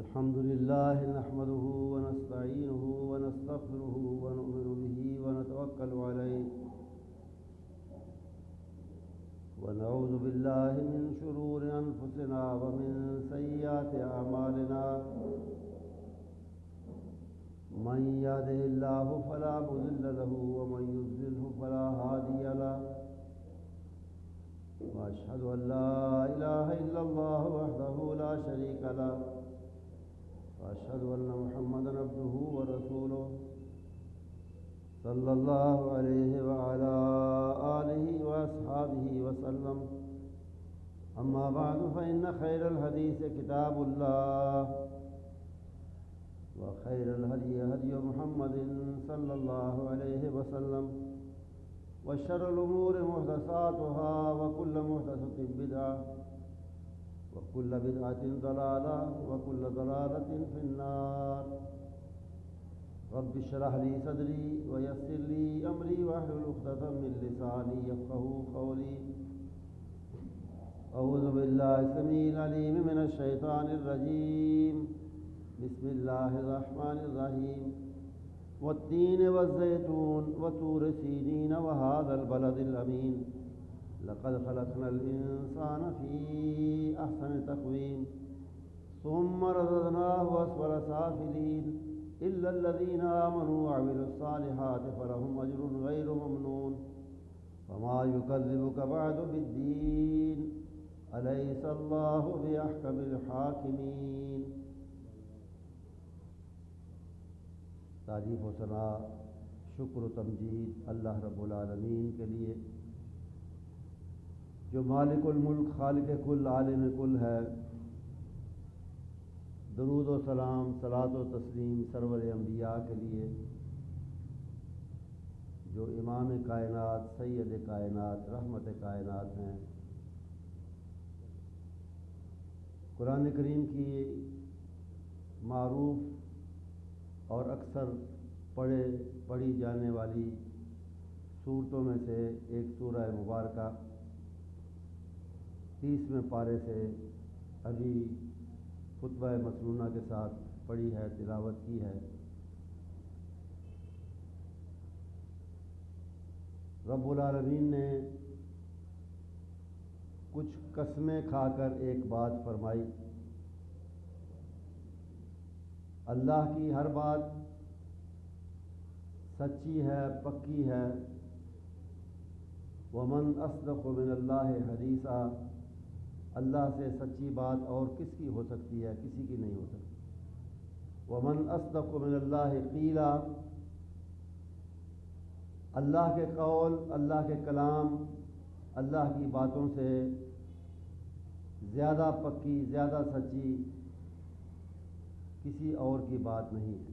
الحمد لله نحمده ونستعينه ونستغفره ونؤمن به ونتوكل عليه ونعوذ بالله من شرور أنفسنا ومن سيئات أعمالنا من يهده الله فلا مضل له ومن يضلله فلا هادي له وأشهد أن لا إله إلا الله وحده لا شريك له وأشهد أن محمدًا عبده ورسوله صلى الله عليه وعلى آله وأصحابه وسلم أما بعد فإن خير الحديث كتاب الله وخير الهدي هدي محمد صلى الله عليه وسلم وشر الأمور محدثاتها وكل محدثة بدعة وكل بدعة ضلالة وكل ضلالة في النار رب اشرح لي صدري ويسر لي أمري واحلل عقدة من لساني يفقهوا قولي أعوذ بالله السميع العليم من الشيطان الرجيم بسم الله الرحمن الرحيم والتين والزيتون وطور سينين وهذا البلد الأمين لقد خلقنا الإنسان في أحسن تقويم ثم رددناه أسفل سافلين إلا الذين آمنوا وعملوا الصالحات فلهم أجر غير ممنون وما يكذبك بعد بالدين أليس الله بأحكم الحاكمين. تعریف و ثنا شکر و تمجید اللہ رب العالمین کے لیے جو مالک الملک خالق کل عالم کل ہے. درود و سلام صلاۃ و تسلیم سرور انبیاء کے لیے جو امام کائنات سید کائنات رحمت کائنات ہیں. قرآن کریم کی معروف اور اکثر پڑھی جانے والی سورتوں میں سے ایک سورہ مبارکہ 30ویں پارے سے ابھی خطبہ مسنونہ کے ساتھ پڑھی ہے، تلاوت کی ہے. رب العالمین نے کچھ قسمیں کھا کر ایک بات فرمائی. اللہ کی ہر بات سچی ہے، پکی ہے. ومن اصدق من اللہ حدیثا، اللہ سے سچی بات اور کس کی ہو سکتی ہے؟ کسی کی نہیں ہو سکتی. ومن اصدق من اللہ قیلا، اللہ کے قول، اللہ کے کلام، اللہ کی باتوں سے زیادہ پکی، زیادہ سچی کسی اور کی بات نہیں ہے.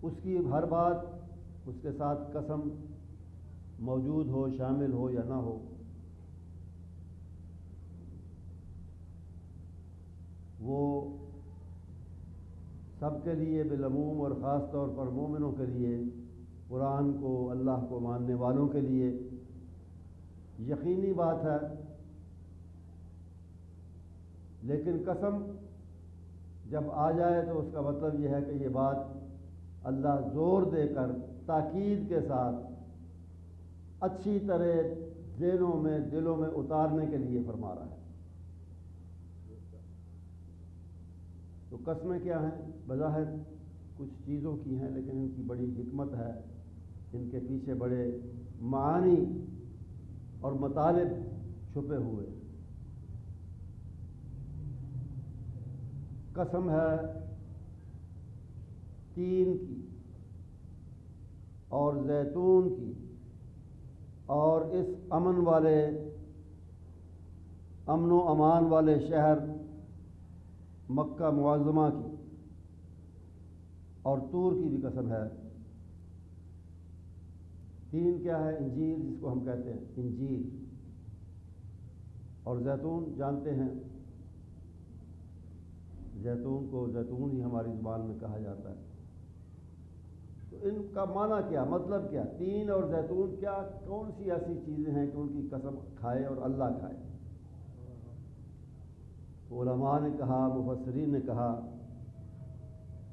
اس کی ہر بات، اس کے ساتھ قسم موجود ہو، شامل ہو یا نہ ہو، وہ سب کے لیے بالعموم اور خاص طور پر مومنوں کے لیے، قرآن کو، اللہ کو ماننے والوں کے لیے یقینی بات ہے. لیکن قسم جب آ جائے تو اس کا مطلب یہ ہے کہ یہ بات اللہ زور دے کر تاکید کے ساتھ اچھی طرح ذہنوں میں، دلوں میں اتارنے کے لیے فرما رہا ہے. تو قسمیں کیا ہیں؟ بظاہر کچھ چیزوں کی ہیں، لیکن ان کی بڑی حکمت ہے. ان کے پیچھے بڑے معانی اور مطالب چھپے ہوئے. قسم ہے تین کی اور زیتون کی اور اس امن و امان والے شہر مکہ معظمہ کی، اور طور کی بھی قسم ہے. تین کیا ہے؟ انجیل، جس کو ہم کہتے ہیں انجیل، اور زیتون جانتے ہیں، زیتون کو زیتون ہی ہماری زبان میں کہا جاتا ہے. تو ان کا معنی کیا، مطلب کیا؟ تین اور زیتون کیا، کون سی ایسی چیزیں ہیں کہ ان کی قسم کھائے اور اللہ کھائے؟ علماء نے کہا، مفسرین نے کہا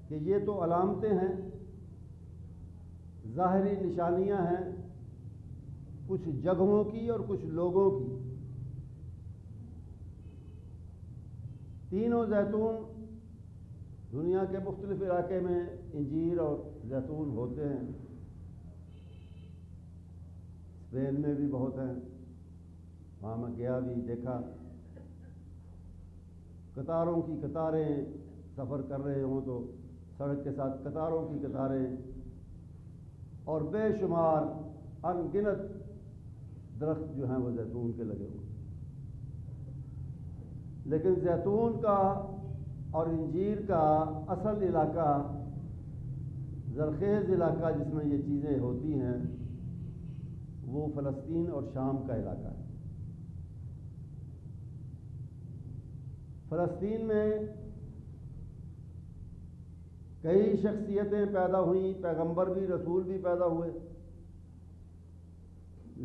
کہ یہ تو علامتیں ہیں، ظاہری نشانیاں ہیں کچھ جگہوں کی اور کچھ لوگوں کی۔ تینوں زیتون دنیا کے مختلف علاقے میں انجیر اور زیتون ہوتے ہیں، اسپین میں بھی بہت ہیں، وہاں میں گیا بھی، دیکھا قطاروں کی قطاریں، سفر کر رہے ہوں تو سڑک کے ساتھ قطاروں کی قطاریں اور بے شمار ان گنت درخت جو ہیں وہ زیتون کے لگے ہوئے۔ لیکن زیتون کا اور انجیر کا اصل علاقہ، زرخیز علاقہ جس میں یہ چیزیں ہوتی ہیں، وہ فلسطین اور شام کا علاقہ ہے۔ فلسطین میں کئی شخصیتیں پیدا ہوئیں، پیغمبر بھی، رسول بھی پیدا ہوئے،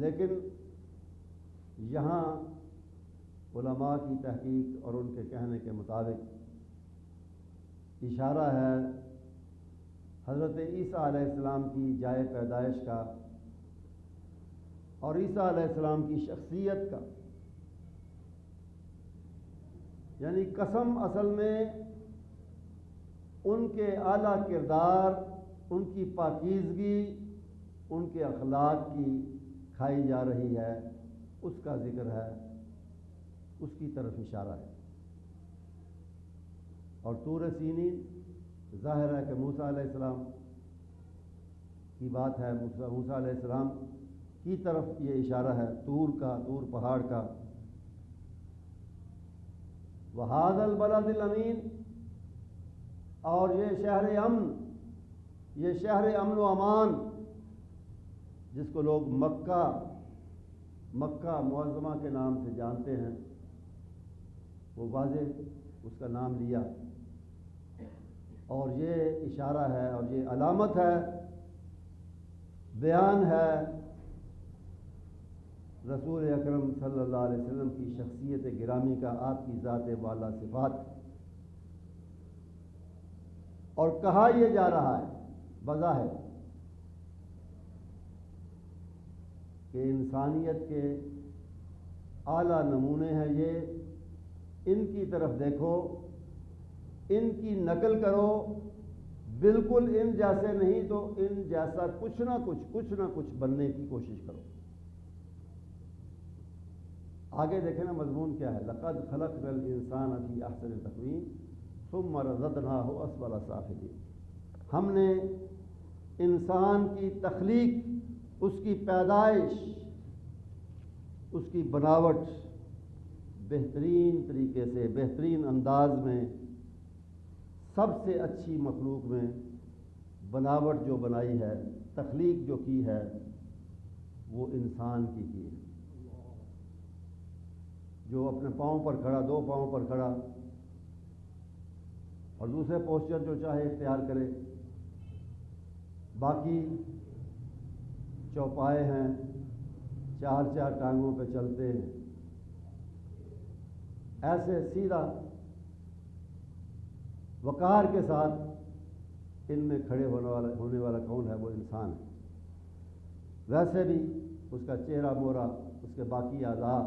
لیکن یہاں علماء کی تحقیق اور ان کے کہنے کے مطابق اشارہ ہے حضرت عیسیٰ علیہ السلام کی جائے پیدائش کا اور عیسیٰ علیہ السلام کی شخصیت کا۔ یعنی قسم اصل میں ان کے اعلیٰ کردار، ان کی پاکیزگی، ان کے اخلاق کی کھائی جا رہی ہے، اس کا ذکر ہے، اس کی طرف اشارہ ہے۔ اور طور سینین ظاہر ہے کہ موسیٰ علیہ السلام کی بات ہے، موسیٰ علیہ السلام کی طرف یہ اشارہ ہے، طور کا، طور پہاڑ کا۔ وَهَذَا الْبَلَدِ الْأَمِينَ، اور یہ شہر امن، یہ شہر امن و امان جس کو لوگ مکہ معظمہ کے نام سے جانتے ہیں، وہ واضح اس کا نام لیا، اور یہ اشارہ ہے اور یہ علامت ہے، بیان ہے رسول اکرم صلی اللہ علیہ وسلم کی شخصیت گرامی کا، آپ کی ذات والا صفات۔ اور کہا یہ جا رہا ہے بظاہر کہ انسانیت کے اعلیٰ نمونے ہیں یہ، ان کی طرف دیکھو، ان کی نقل کرو، بالکل ان جیسے نہیں تو ان جیسا کچھ نہ کچھ بننے کی کوشش کرو۔ آگے دیکھیں نا مضمون کیا ہے، لقد خلقنا الانسان فی احسن تقویم ثم رددناہ اسفل سافلین۔ ہم نے انسان کی تخلیق، اس کی پیدائش، اس کی بناوٹ بہترین طریقے سے، بہترین انداز میں، سب سے اچھی مخلوق میں بناوٹ جو بنائی ہے، تخلیق جو کی ہے، وہ انسان کی ہے، جو اپنے پاؤں پر کھڑا، دو پاؤں پر کھڑا، اور دوسرے پوسچر جو چاہے اختیار کرے، باقی چوپائے ہیں، چار ٹانگوں پہ چلتے ہیں، ایسے سیدھا وقار کے ساتھ ان میں کھڑے ہونے والا کون ہے؟ وہ انسان ہے۔ ویسے بھی اس کا چہرہ مورا، اس کے باقی اعضاء،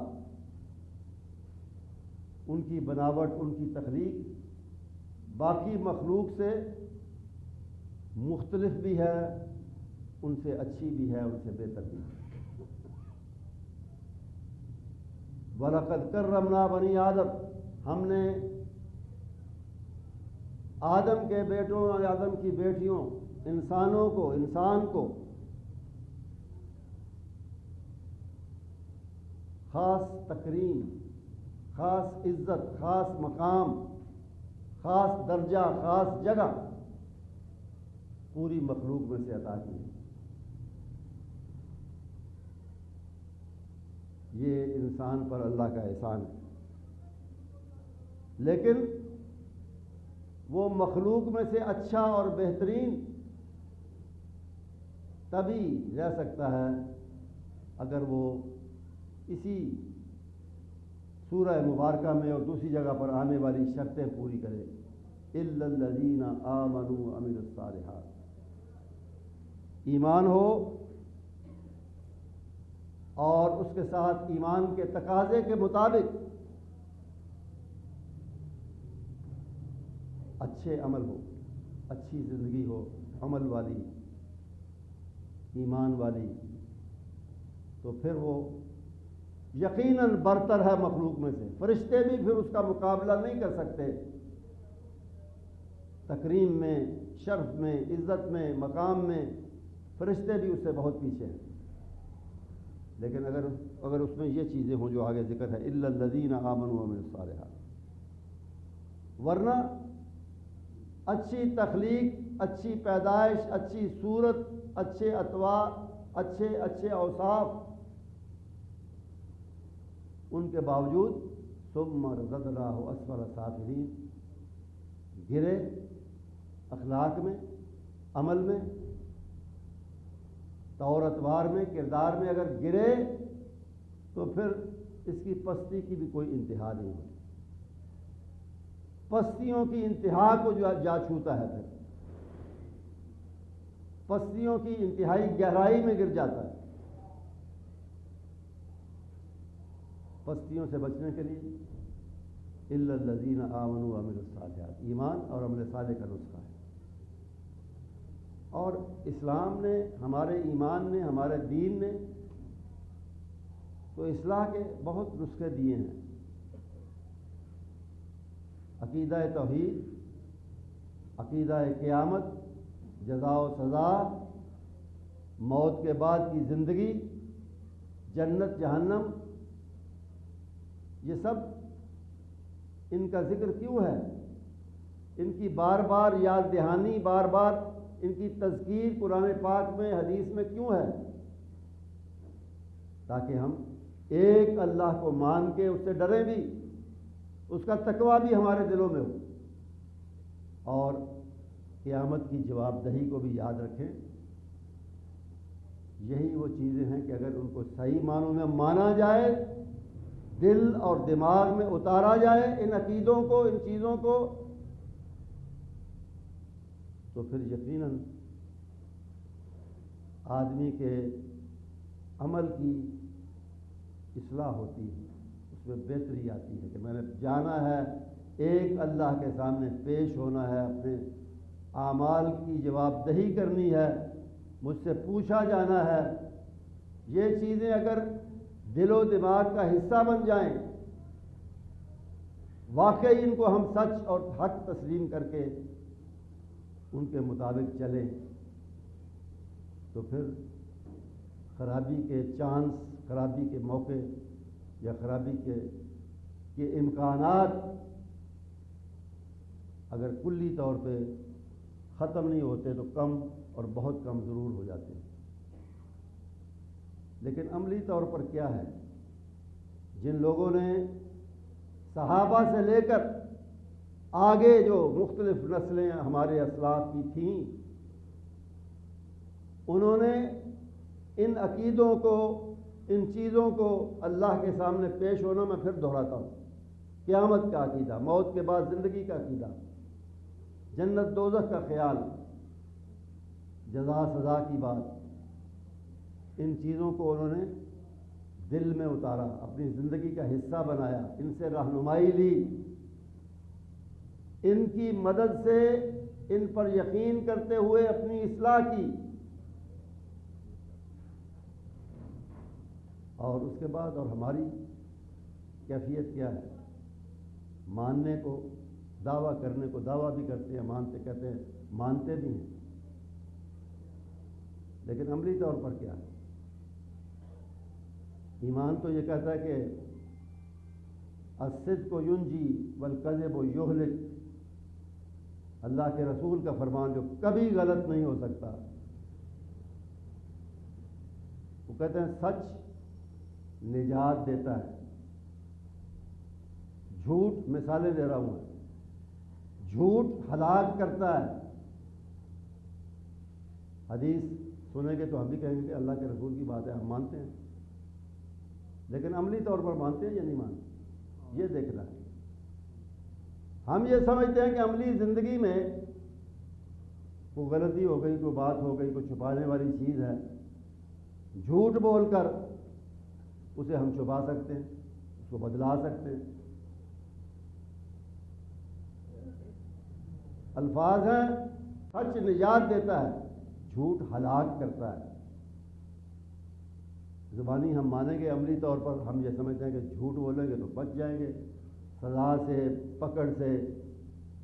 ان کی بناوٹ، ان کی تخلیق باقی مخلوق سے مختلف بھی ہے، ان سے اچھی بھی ہے، ان سے بہتر بھی ہے۔ وَلَقَدْ كَرَّمْنَا بَنِي آدم، ہم نے آدم کے بیٹوں اور آدم کی بیٹیوں، انسانوں کو، انسان کو خاص تکریم، خاص عزت، خاص مقام، خاص درجہ، خاص جگہ پوری مخلوق میں سے عطا کی ہے۔ یہ انسان پر اللہ کا احسان ہے، لیکن وہ مخلوق میں سے اچھا اور بہترین تبھی رہ سکتا ہے اگر وہ اسی سورہ مبارکہ میں اور دوسری جگہ پر آنے والی شرطیں پوری کرے. الا الذین آمنوا وعملوا الصالحات. ایمان ہو اور اس کے ساتھ ایمان کے تقاضے کے مطابق اچھے عمل ہو، اچھی زندگی ہو، عمل والی، ایمان والی، تو پھر وہ یقیناً برتر ہے مخلوق میں سے. فرشتے بھی پھر اس کا مقابلہ نہیں کر سکتے. تکریم میں، شرف میں، عزت میں، مقام میں فرشتے بھی اس سے بہت پیچھے ہیں. لیکن اگر اس میں یہ چیزیں ہوں جو آگے ذکر ہے الا الذین آمنوا وعملوا الصالحات. ورنہ اچھی تخلیق، اچھی پیدائش، اچھی صورت، اچھے اطوار، اچھے اوصاف، ان کے باوجود ثم رددناہ اسفل سافلین، گرے اخلاق میں، عمل میں، طور اتوار میں، کردار میں اگر گرے تو پھر اس کی پستی کی بھی کوئی انتہا نہیں ہوتی. پستیوں کی انتہا کو جو جا چھوتا ہے، پھر پستیوں کی انتہائی گہرائی میں گر جاتا ہے. پستیوں سے بچنے کے لیے الا الذین آمنوا وعملوا الصالحات، ایمان اور عمل صالح کا نسخہ ہے. اور اسلام نے، ہمارے ایمان نے، ہمارے دین نے تو اصلاح کے بہت نسخے دیے ہیں. عقیدہ توحید، عقیدہ قیامت، جزا و سزا، موت کے بعد کی زندگی، جنت جہنم، یہ سب ان کا ذکر کیوں ہے؟ ان کی بار بار یاد دہانی، بار بار ان کی تذکیر قرآن پاک میں، حدیث میں کیوں ہے؟ تاکہ ہم ایک اللہ کو مان کے اس سے ڈریں بھی، اس کا تقویٰ بھی ہمارے دلوں میں ہو، اور قیامت کی جواب دہی کو بھی یاد رکھیں. یہی وہ چیزیں ہیں کہ اگر ان کو صحیح معنوں میں مانا جائے، دل اور دماغ میں اتارا جائے ان عقیدوں کو، ان چیزوں کو، تو پھر یقیناً آدمی کے عمل کی اصلاح ہوتی ہے، اس میں بہتری آتی ہے کہ میں نے جانا ہے، ایک اللہ کے سامنے پیش ہونا ہے، اپنے اعمال کی جواب دہی کرنی ہے، مجھ سے پوچھا جانا ہے. یہ چیزیں اگر دل و دماغ کا حصہ بن جائیں، واقعی ان کو ہم سچ اور حق تسلیم کر کے ان کے مطابق چلیں، تو پھر خرابی کے چانس، خرابی کے موقع یا خرابی کے امکانات اگر کلی طور پہ ختم نہیں ہوتے تو کم اور بہت کم ضرور ہو جاتے ہیں. لیکن عملی طور پر کیا ہے؟ جن لوگوں نے صحابہ سے لے کر آگے جو مختلف نسلیں ہمارے اسلاف کی تھیں، انہوں نے ان عقیدوں کو، ان چیزوں کو اللہ کے سامنے پیش ہونا، میں پھر دہراتا ہوں، قیامت کا عقیدہ، موت کے بعد زندگی کا عقیدہ، جنت دوزخ کا خیال، جزا سزا کی بات، ان چیزوں کو انہوں نے دل میں اتارا، اپنی زندگی کا حصہ بنایا، ان سے رہنمائی لی، ان کی مدد سے ان پر یقین کرتے ہوئے اپنی اصلاح کی. اور اس کے بعد اور ہماری کیفیت کیا ہے؟ ماننے کو، دعویٰ کرنے کو دعویٰ بھی کرتے ہیں، مانتے کہتے ہیں، مانتے بھی ہیں، لیکن عملی طور پر کیا ہے؟ ایمان تو یہ کہتا ہے کہ الصدق ینجی والکذب یہلک، اللہ کے رسول کا فرمان جو کبھی غلط نہیں ہو سکتا. وہ کہتے ہیں سچ نجات دیتا ہے، جھوٹ، مثالیں دے رہا ہوں، جھوٹ ہلاک کرتا ہے. حدیث سنیں گے تو ہم بھی کہیں گے کہ اللہ کے رسول کی بات ہے، ہم مانتے ہیں، لیکن عملی طور پر مانتے ہیں یا نہیں مانتے؟ یہ دیکھنا ہے۔ ہم یہ سمجھتے ہیں کہ عملی زندگی میں کوئی غلطی ہو گئی، کوئی بات ہو گئی، کوئی چھپانے والی چیز ہے، جھوٹ بول کر اسے ہم چھپا سکتے ہیں، اس کو بدلا سکتے ہیں۔ الفاظ ہیں، سچ نجات دیتا ہے، جھوٹ ہلاک کرتا ہے۔ زبانی ہم مانیں گے، عملی طور پر ہم یہ سمجھتے ہیں کہ جھوٹ بولیں گے تو بچ جائیں گے سزا سے، پکڑ سے،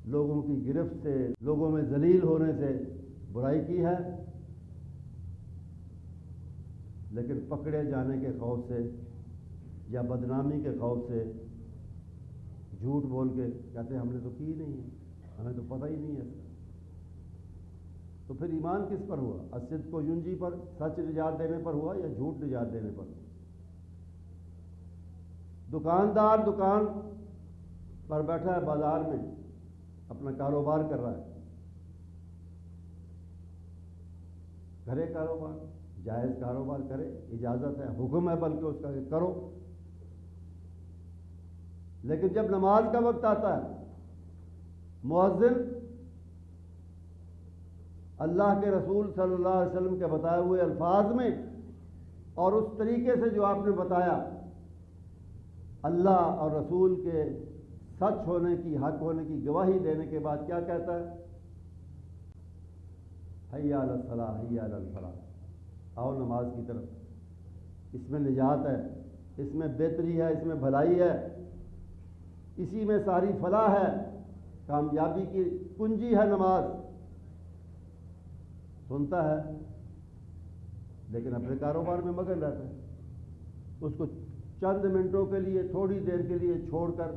لوگوں کی گرفت سے، لوگوں میں ذلیل ہونے سے۔ برائی کی ہے، لیکن پکڑے جانے کے خوف سے یا بدنامی کے خوف سے جھوٹ بول کے کہتے ہیں ہم نے تو کی نہیں ہے، ہمیں تو پتہ ہی نہیں ہے۔ تو پھر ایمان کس پر ہوا؟ الصدق و ینجی پر، سچ نجات دینے پر ہوا یا جھوٹ نجات دینے پر؟ دکاندار دکان پر بیٹھا ہے، بازار میں اپنا کاروبار کر رہا ہے، کرے کاروبار، جائز کاروبار کرے، اجازت ہے، حکم ہے بلکہ اس کا کہ کرو۔ لیکن جب نماز کا وقت آتا ہے، مؤذن اللہ کے رسول صلی اللہ علیہ وسلم کے بتائے ہوئے الفاظ میں اور اس طریقے سے جو آپ نے بتایا، اللہ اور رسول کے سچ ہونے کی، حق ہونے کی گواہی دینے کے بعد کیا کہتا ہے؟ حی علی الصلاۃ، حی علی الفلاح، آؤ نماز کی طرف۔ اس میں نجات ہے، اس میں بہتری ہے، اس میں بھلائی ہے، اسی میں ساری فلاح ہے، کامیابی کی کنجی ہے نماز۔ سنتا ہے لیکن اپنے کاروبار میں مگن رہتا ہے، اس کو چند منٹوں کے لیے، تھوڑی دیر کے لیے چھوڑ کر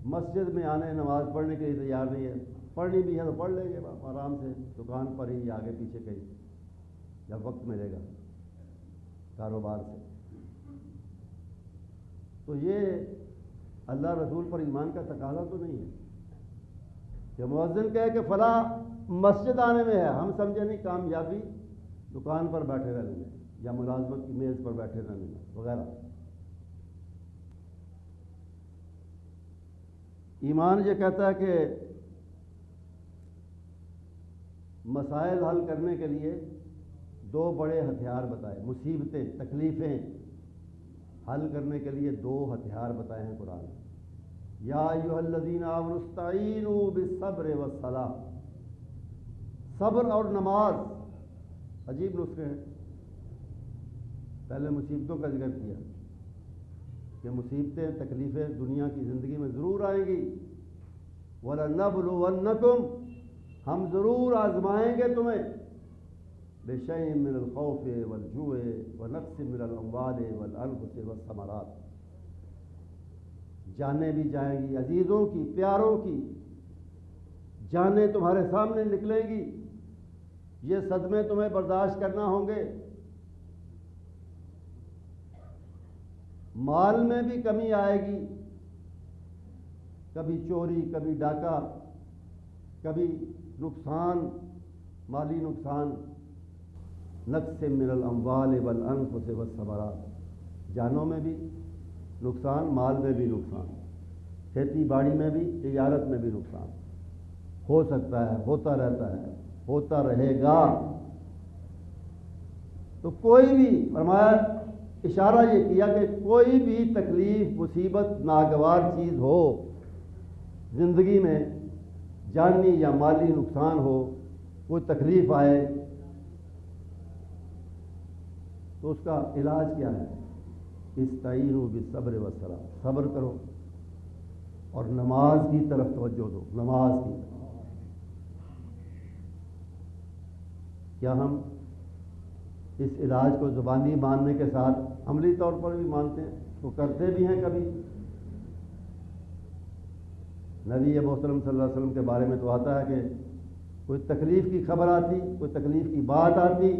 مسجد میں آنے، نماز پڑھنے کے لیے تیار نہیں ہے۔ پڑھنی بھی ہے تو پڑھ لیں گے آرام سے، دکان پر ہی آگے پیچھے کہیں، جب وقت ملے گا کاروبار سے۔ تو یہ اللہ رسول پر ایمان کا تقاضا تو نہیں ہے کہ مؤذن کہے کہ فلاں مسجد آنے میں ہے، ہم سمجھے نہیں کامیابی دکان پر بیٹھے رہنے میں یا ملازمت کی میز پر بیٹھے رہنے میں وغیرہ۔ ایمان یہ کہتا ہے کہ مسائل حل کرنے کے لیے دو بڑے ہتھیار بتائے، مصیبتیں، تکلیفیں حل کرنے کے لیے دو ہتھیار بتائے ہیں قرآن۔ یا ایھا الذین آمنوا استعینوا بالصبر والصلاۃ، صبر اور نماز عجیب نسخے ہیں۔ پہلے مصیبتوں کا ذکر کیا کہ مصیبتیں، تکلیفیں دنیا کی زندگی میں ضرور آئیں گی۔ وَلَنَبْلُوَنَّکُمْ، ہم ضرور آزمائیں گے تمہیں، بِشَیْءٍ مِّنَ الْخَوْفِ وَالْجُوعِ وَنَقْصٍ مِّنَ الْأَمْوَالِ وَالْأَنفُسِ وَالثَّمَرَاتِ، جانیں بھی جائیں گی، عزیزوں کی، پیاروں کی جانیں تمہارے سامنے نکلیں گی، یہ صدمے تمہیں برداشت کرنا ہوں گے، مال میں بھی کمی آئے گی، کبھی چوری، کبھی ڈاکہ، کبھی نقصان، مالی نقصان۔ نقص من الاموال والانفس والثمرات، جانوں میں بھی نقصان، مال میں بھی نقصان، کھیتی باڑی میں بھی، تجارت میں بھی نقصان ہو سکتا ہے، ہوتا رہتا ہے، ہوتا رہے گا۔ تو کوئی بھی، فرمایا، اشارہ یہ کیا کہ کوئی بھی تکلیف، مصیبت، ناگوار چیز ہو زندگی میں، جانی یا مالی نقصان ہو، کوئی تکلیف آئے، تو اس کا علاج کیا ہے؟ استعینوا بالصبر والصلاۃ، صبر کرو اور نماز کی طرف توجہ دو، نماز کی طرف۔ کیا ہم اس علاج کو زبانی ماننے کے ساتھ عملی طور پر بھی مانتے ہیں؟ تو کرتے بھی ہیں کبھی؟ نبی محترم صلی اللہ علیہ وسلم کے بارے میں تو آتا ہے کہ کوئی تکلیف کی خبر آتی، کوئی تکلیف کی بات آتی،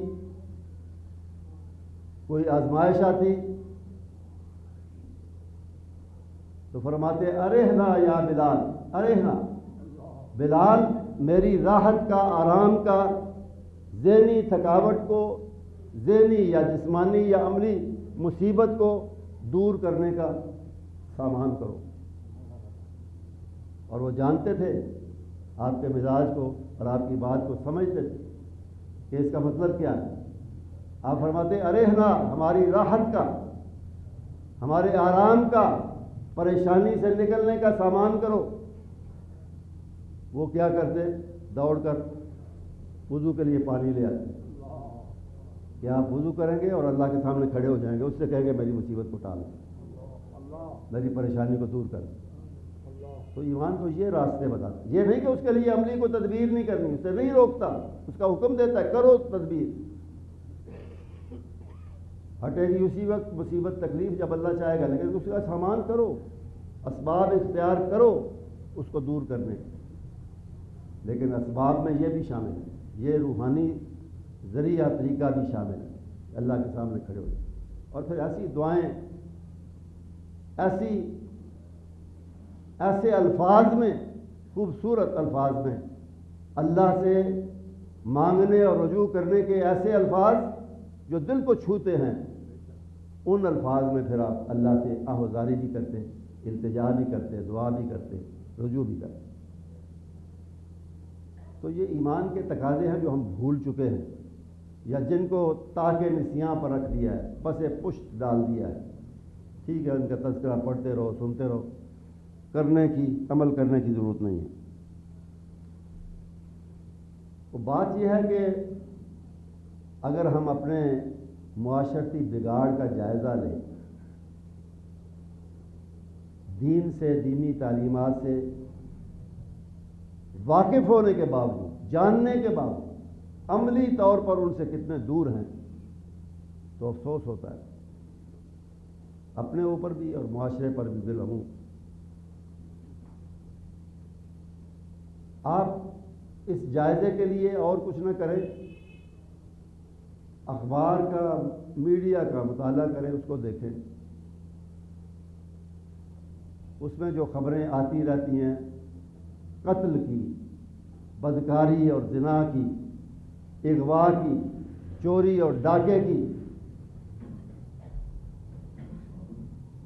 کوئی آزمائش آتی تو فرماتے ارحنا یا بلال، ارحنا بلال، میری راحت کا، آرام کا، ذہنی تھکاوٹ کو، ذہنی یا جسمانی یا عملی مصیبت کو دور کرنے کا سامان کرو، اور وہ جانتے تھے آپ کے مزاج کو اور آپ کی بات کو سمجھتے تھے کہ اس کا مطلب کیا ہے۔ آپ فرماتے ارحنا، ہماری راحت کا، ہمارے آرام کا، پریشانی سے نکلنے کا سامان کرو۔ وہ کیا کرتے؟ دوڑ کر وضو کے لیے پانی لے آتے کہ آپ وضو کریں گے اور اللہ کے سامنے کھڑے ہو جائیں گے، اس سے کہیں گے میری مصیبت کو ٹال، میری پریشانی کو دور کر۔ تو ایمان کو یہ راستے بتاتا ہے، یہ نہیں کہ اس کے لیے عملی کو تدبیر نہیں کرنی، اسے نہیں روکتا، اس کا حکم دیتا ہے کرو تدبیر، ہٹے گی اسی وقت مصیبت تکلیف جب اللہ چاہے گا، لیکن اس کا سامان کرو، اسباب اختیار کرو اس کو دور کرنے۔ لیکن اسباب میں یہ بھی شامل ہے، یہ روحانی ذریعہ طریقہ بھی شامل ہے، اللہ کے سامنے کھڑے ہو جائیں۔ اور پھر ایسی دعائیں، ایسے الفاظ میں، خوبصورت الفاظ میں اللہ سے مانگنے اور رجوع کرنے کے ایسے الفاظ جو دل کو چھوتے ہیں، ان الفاظ میں پھر آپ اللہ سے آہوازاری بھی کرتے، التجا بھی کرتے، دعا بھی کرتے، رجوع بھی کرتے۔ تو یہ ایمان کے تقاضے ہیں جو ہم بھول چکے ہیں، یا جن کو تاکہ نسیاں پر رکھ دیا ہے، پس پشت ڈال دیا ہے۔ ٹھیک ہے، ان کا تذکرہ پڑھتے رہو، سنتے رہو، کرنے کی، عمل کرنے کی ضرورت نہیں ہے۔ تو بات یہ ہے کہ اگر ہم اپنے معاشرتی بگاڑ کا جائزہ لیں، دین سے، دینی تعلیمات سے واقف ہونے کے باوجود، جاننے کے باوجود عملی طور پر ان سے کتنے دور ہیں، تو افسوس ہوتا ہے اپنے اوپر بھی اور معاشرے پر بھی بالعموم۔ آپ اس جائزے کے لیے اور کچھ نہ کریں، اخبار کا، میڈیا کا مطالعہ کریں، اس کو دیکھیں، اس میں جو خبریں آتی رہتی ہیں قتل کی، بدکاری اور زنا کی، اغوا کی، چوری اور ڈاکے کی،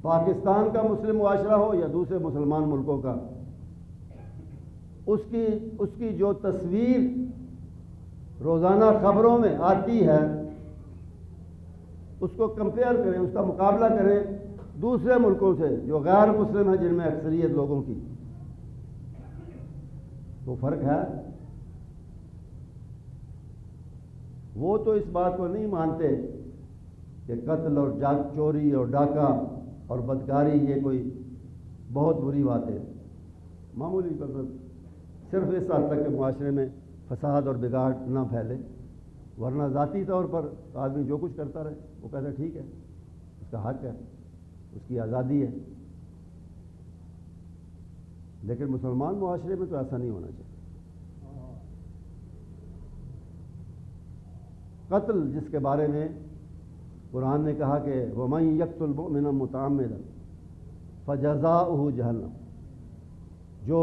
پاکستان کا مسلم معاشرہ ہو یا دوسرے مسلمان ملکوں کا، اس کی جو تصویر روزانہ خبروں میں آتی ہے اس کو کمپیئر کریں، اس کا مقابلہ کریں دوسرے ملکوں سے جو غیر مسلم ہیں، جن میں اکثریت لوگوں کی، تو فرق ہے۔ وہ تو اس بات کو نہیں مانتے کہ قتل اور چوری اور ڈاکہ اور بدکاری یہ کوئی بہت بری بات ہے، معمولی صرف اس حد تک کہ معاشرے میں فساد اور بگاڑ نہ پھیلے، ورنہ ذاتی طور پر آدمی جو کچھ کرتا رہے وہ کہتا ہے ٹھیک ہے، اس کا حق ہے، اس کی آزادی ہے۔ لیکن مسلمان معاشرے میں تو ایسا نہیں ہونا چاہیے۔ قتل جس کے بارے میں قرآن نے کہا کہ وَمَن يَقْتُلْ مُؤْمِنًا مُتَعَمِّدًا فَجَزَاؤُهُ جَهَنَّمُ، جو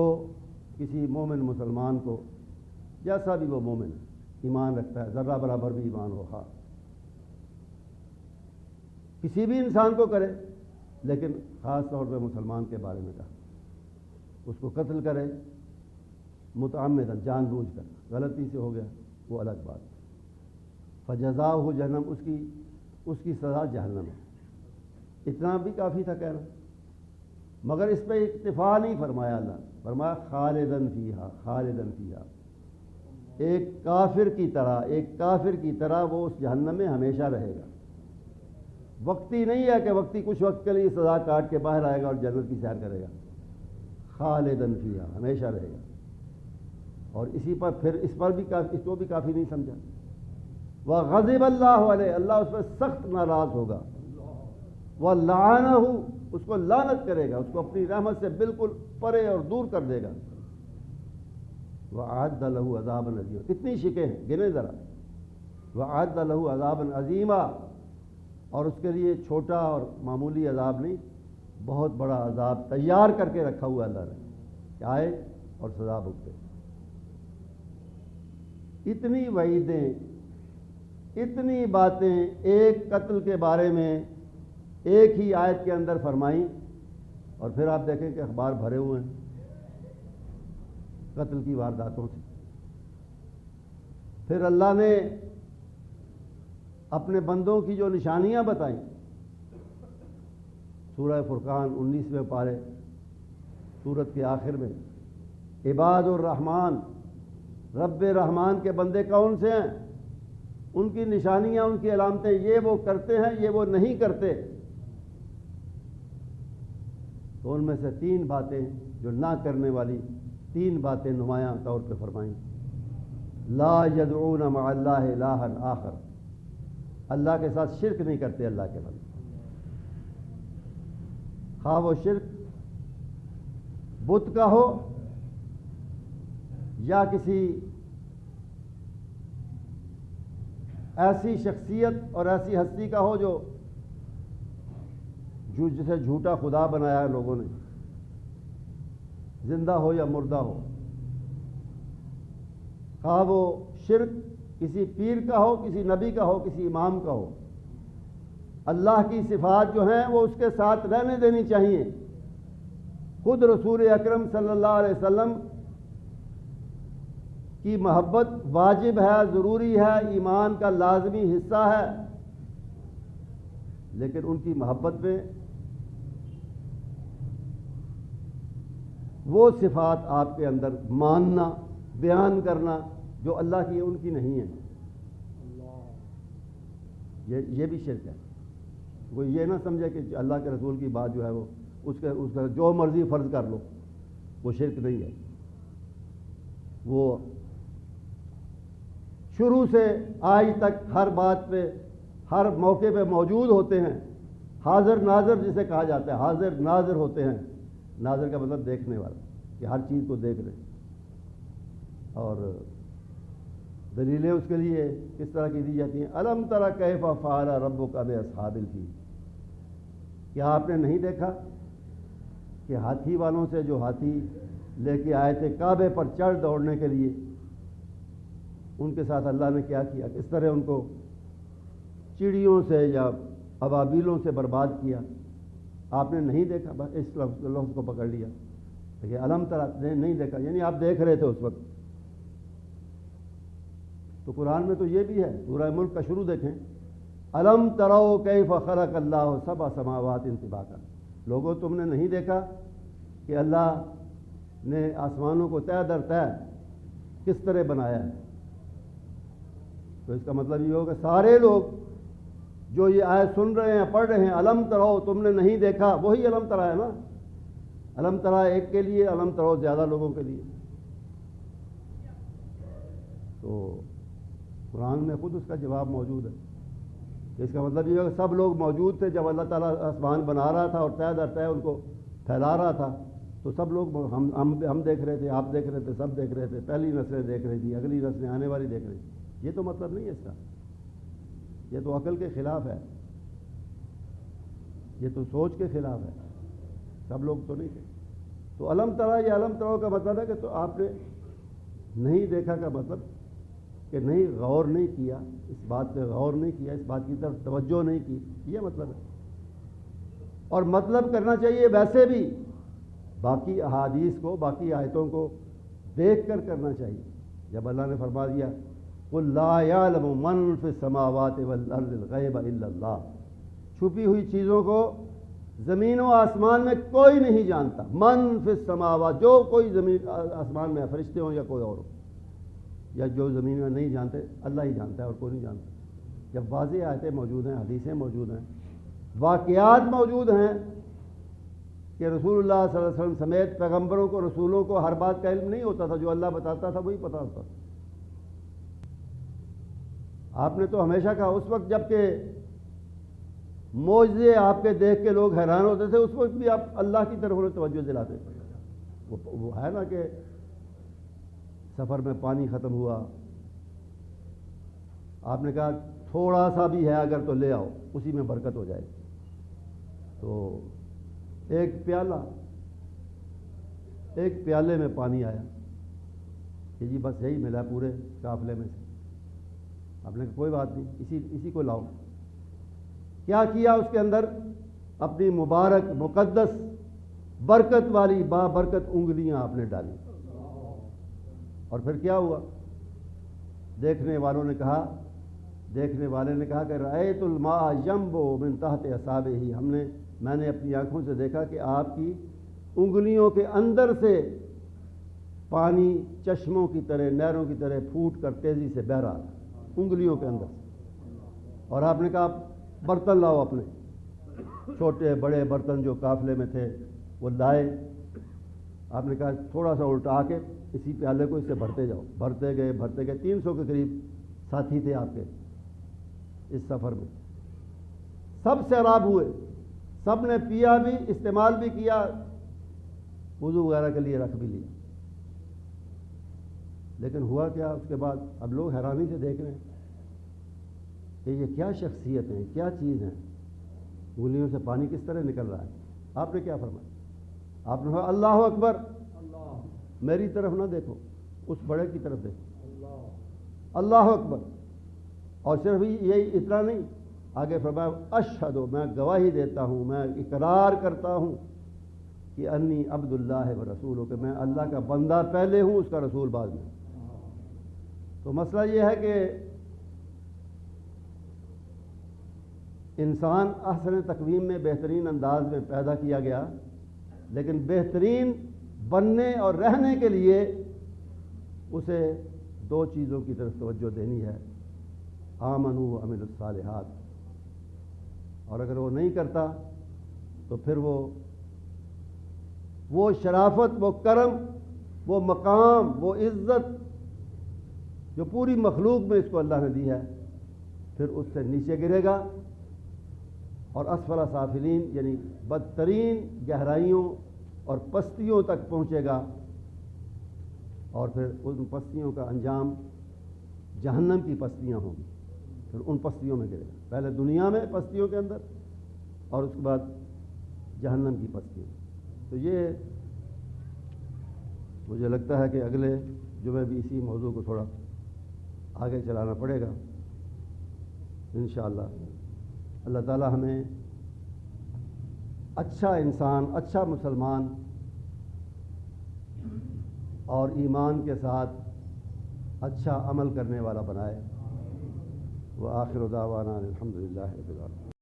کسی مومن مسلمان کو، جیسا بھی وہ مومن ہے، ایمان رکھتا ہے، ذرہ برابر بھی ایمان ہو، خواہ کسی بھی انسان کو کرے، لیکن خاص طور پہ مسلمان کے بارے میں کہا، اس کو قتل کرے متعمدً، جان بوجھ کر، غلطی سے ہو گیا وہ الگ بات، فجزاؤہ جہنم، اس کی سزا جہنم ہے۔ اتنا بھی کافی تھا کہنا، مگر اس پہ اکتفا نہیں فرمایا اللہ، فرمایا خالدن فیہا، خالدن فیہا، ایک کافر کی طرح وہ اس جہنم میں ہمیشہ رہے گا۔ وقتی نہیں ہے کہ وقتی کچھ وقت کے لیے سزا کاٹ کے باہر آئے گا اور جنت کی سیر کرے گا، خالدن فیہا، ہمیشہ رہے گا۔ اور اسی پر پھر اس کو بھی کافی نہیں سمجھا، وغضب اللہ علیہ، اللہ اس پر سخت ناراض ہوگا، ولعنہ، اس کو لعنت کرے گا، اس کو اپنی رحمت سے بالکل پرے اور دور کر دے گا، وَأَعَدَّ لَهُ عَذَابًا عَظِيمًا، کتنی شکیں ہیں گنے ذرا، وَأَعَدَّ لَهُ عَذَابًا عَظِيمًا، اور اس کے لیے چھوٹا اور معمولی عذاب نہیں، بہت بڑا عذاب تیار کر کے رکھا ہوا اللہ نے کہ آئے اور سزا بھگتے۔ اتنی وعیدیں، اتنی باتیں ایک قتل کے بارے میں ایک ہی آیت کے اندر فرمائیں، اور پھر آپ دیکھیں کہ اخبار بھرے ہوئے ہیں قتل کی وارداتوں سے۔ پھر اللہ نے اپنے بندوں کی جو نشانیاں بتائیں، سورہ فرقان 19ویں پارے سورت کے آخر میں، عباد الرحمن، رب رحمان کے بندے کون سے ہیں، ان کی نشانیاں، ان کی علامتیں، یہ وہ کرتے ہیں، یہ وہ نہیں کرتے۔ تو ان میں سے 3 باتیں جو نہ کرنے والی 3 باتیں نمایاں طور پہ فرمائیں۔ لا یدعون مع اللہ الہا آخر، اللہ کے ساتھ شرک نہیں کرتے اللہ کے بندے، خواہ وہ شرک بت کا ہو یا کسی ایسی شخصیت اور ایسی ہستی کا ہو جو جسے جھوٹا خدا بنایا ہے لوگوں نے، زندہ ہو یا مردہ ہو، خواہ وہ شرک کسی پیر کا ہو، کسی نبی کا ہو، کسی امام کا ہو، اللہ کی صفات جو ہیں وہ اس کے ساتھ رہنے دینی چاہیے۔ خود رسول اکرم صلی اللہ علیہ وسلم کی محبت واجب ہے، ضروری ہے، ایمان کا لازمی حصہ ہے، لیکن ان کی محبت میں وہ صفات آپ کے اندر ماننا، بیان کرنا جو اللہ کی ان کی نہیں ہے، یہ بھی شرک ہے۔ وہ یہ نہ سمجھے کہ اللہ کے رسول کی بات جو ہے وہ اس کا جو مرضی فرض کر لو، وہ شرک نہیں ہے۔ وہ شروع سے آج تک ہر بات پہ، ہر موقع پہ موجود ہوتے ہیں، حاضر ناظر جسے کہا جاتا ہے، حاضر ناظر ہوتے ہیں۔ ناظر کا مطلب دیکھنے والا، کہ ہر چیز کو دیکھ رہے ہیں۔ اور دلیلیں اس کے لیے کس طرح کی دی جاتی ہیں؟ الم تری کیف فعل ربک باصحاب الفیل، کیا آپ نے نہیں دیکھا کہ ہاتھی والوں سے جو ہاتھی لے کے آئے تھے کعبے پر چڑھ دوڑنے کے لیے، ان کے ساتھ اللہ نے کیا کیا، کس طرح ان کو چڑیوں سے یا ابابیلوں سے برباد کیا؟ آپ نے نہیں دیکھا؟ بس اس لفظ کو پکڑ لیا کہ الم تری، نہیں دیکھا یعنی آپ دیکھ رہے تھے اس وقت۔ تو قرآن میں تو یہ بھی ہے، سورہ ملک کا شروع دیکھیں، الم تروا کیف خلق اللہ سبع سماوات طباقا، لوگوں تم نے نہیں دیکھا کہ اللہ نے آسمانوں کو تہہ در تہہ کس طرح بنایا ہے؟ تو اس کا مطلب یہ ہوگا سارے لوگ جو یہ آیت سن رہے ہیں، پڑھ رہے ہیں، الم تروا تم نے نہیں دیکھا، وہی الم ترا ہے نا، الم ترا ایک کے لیے، الم تروا زیادہ لوگوں کے لیے۔ تو قرآن میں خود اس کا جواب موجود ہے۔ اس کا مطلب یہ ہے کہ سب لوگ موجود تھے جب اللہ تعالیٰ آسمان بنا رہا تھا اور تہہ در تہہ ان کو پھیلا رہا تھا، تو سب لوگ ہم دیکھ رہے تھے، آپ دیکھ رہے تھے، سب دیکھ رہے تھے، پہلی نسلیں دیکھ رہی تھی، اگلی نسلیں آنے والی دیکھ رہی تھی۔ یہ تو مطلب نہیں ہے اس کا، یہ تو عقل کے خلاف ہے، یہ تو سوچ کے خلاف ہے، سب لوگ تو نہیں تھے۔ تو الم ترا یا الم تروا کا مطلب ہے کہ تو آپ نے نہیں دیکھا کا مطلب کہ نہیں غور نہیں کیا، اس بات پہ غور نہیں کیا، اس بات کی طرف توجہ نہیں کی، یہ مطلب ہے۔ اور مطلب کرنا چاہیے ویسے بھی باقی احادیث کو، باقی آیتوں کو دیکھ کر کرنا چاہیے۔ جب اللہ نے فرما دیا قل لا یعلم من فی السماوات والارض الغیب الا اللہ، چھپی ہوئی چیزوں کو زمین و آسمان میں کوئی نہیں جانتا، من فی السماوات، جو کوئی زمین آسمان میں فرشتے ہوں یا کوئی اور ہو، یا جو زمین میں نہیں جانتے، اللہ ہی جانتا ہے اور کوئی نہیں جانتا۔ جب واضح آیتیں موجود ہیں، حدیثیں موجود ہیں، واقعات موجود ہیں کہ رسول اللہ صلی اللہ علیہ وسلم سمیت پیغمبروں کو، رسولوں کو ہر بات کا علم نہیں ہوتا تھا، جو اللہ بتاتا تھا وہی پتہ ہوتا تھا۔ آپ نے تو ہمیشہ کہا اس وقت جب کہ معجزے آپ کے دیکھ کے لوگ حیران ہوتے تھے، اس وقت بھی آپ اللہ کی طرف انہیں توجہ دلاتے تھے۔ وہ ہے نا کہ سفر میں پانی ختم ہوا، آپ نے کہا تھوڑا سا بھی ہے اگر تو لے آؤ، اسی میں برکت ہو جائے گی۔ تو ایک پیالے میں پانی آیا کہ جی بس یہی ملا پورے قافلے میں سے۔ آپ نے کہا کوئی بات نہیں، اسی کو لاؤ۔ کیا کیا اس کے اندر؟ اپنی مبارک مقدس برکت والی بابرکت انگلیاں آپ نے ڈالی، اور پھر کیا ہوا؟ دیکھنے والے نے کہا کہ رأیت الماء ينبع من تحت اصابعه، میں نے اپنی آنکھوں سے دیکھا کہ آپ کی انگلیوں کے اندر سے پانی چشموں کی طرح، نہروں کی طرح پھوٹ کر تیزی سے بہہ رہا تھا انگلیوں کے اندر سے۔ اور آپ نے کہا برتن لاؤ، اپنے چھوٹے بڑے برتن جو قافلے میں تھے وہ لائے۔ آپ نے کہا تھوڑا سا الٹا کے اسی پیالے کو اس سے بھرتے جاؤ۔ بھرتے گئے 300 کے قریب ساتھی تھے آپ کے اس سفر میں، سب سیراب ہوئے، سب نے پیا بھی، استعمال بھی کیا، وضو وغیرہ کے لیے رکھ بھی لیا۔ لیکن ہوا کیا اس کے بعد؟ اب لوگ حیرانی سے دیکھ رہے ہیں کہ یہ کیا شخصیت ہے، کیا چیز ہے، انگلیوں سے پانی کس طرح نکل رہا ہے۔ آپ نے کیا فرمایا؟ آپ نے کہا اللہ اکبر، میری طرف نہ دیکھو، اس بڑے کی طرف دیکھو، اللہ اکبر۔ اور صرف یہی اتنا نہیں، آگے فرمایا اشہد، میں گواہی دیتا ہوں، میں اقرار کرتا ہوں کہ انی عبد اللہ و رسولہ، کہ میں اللہ کا بندہ پہلے ہوں، اس کا رسول بعد میں۔ تو مسئلہ یہ ہے کہ انسان احسن تقویم میں بہترین انداز میں پیدا کیا گیا، لیکن بہترین بننے اور رہنے کے لیے اسے دو چیزوں کی طرف توجہ دینی ہے، آمنوا وعملوا الصالحات۔ اور اگر وہ نہیں کرتا تو پھر وہ شرافت، وہ کرم، وہ مقام، وہ عزت جو پوری مخلوق میں اس کو اللہ نے دی ہے، پھر اس سے نیچے گرے گا اور اسفل سافلین، یعنی بدترین گہرائیوں اور پستیوں تک پہنچے گا، اور پھر ان پستیوں کا انجام جہنم کی پستیاں ہوں گی، پھر ان پستیوں میں گرے گا، پہلے دنیا میں پستیوں کے اندر اور اس کے بعد جہنم کی پستیوں۔ تو یہ مجھے لگتا ہے کہ اگلے جمعے بھی اسی موضوع کو تھوڑا آگے چلانا پڑے گا انشاءاللہ۔ اللہ تعالی ہمیں اچھا انسان، اچھا مسلمان اور ایمان کے ساتھ اچھا عمل کرنے والا بنائے۔ وآخر دعوانا الحمدللہ رب العالمین۔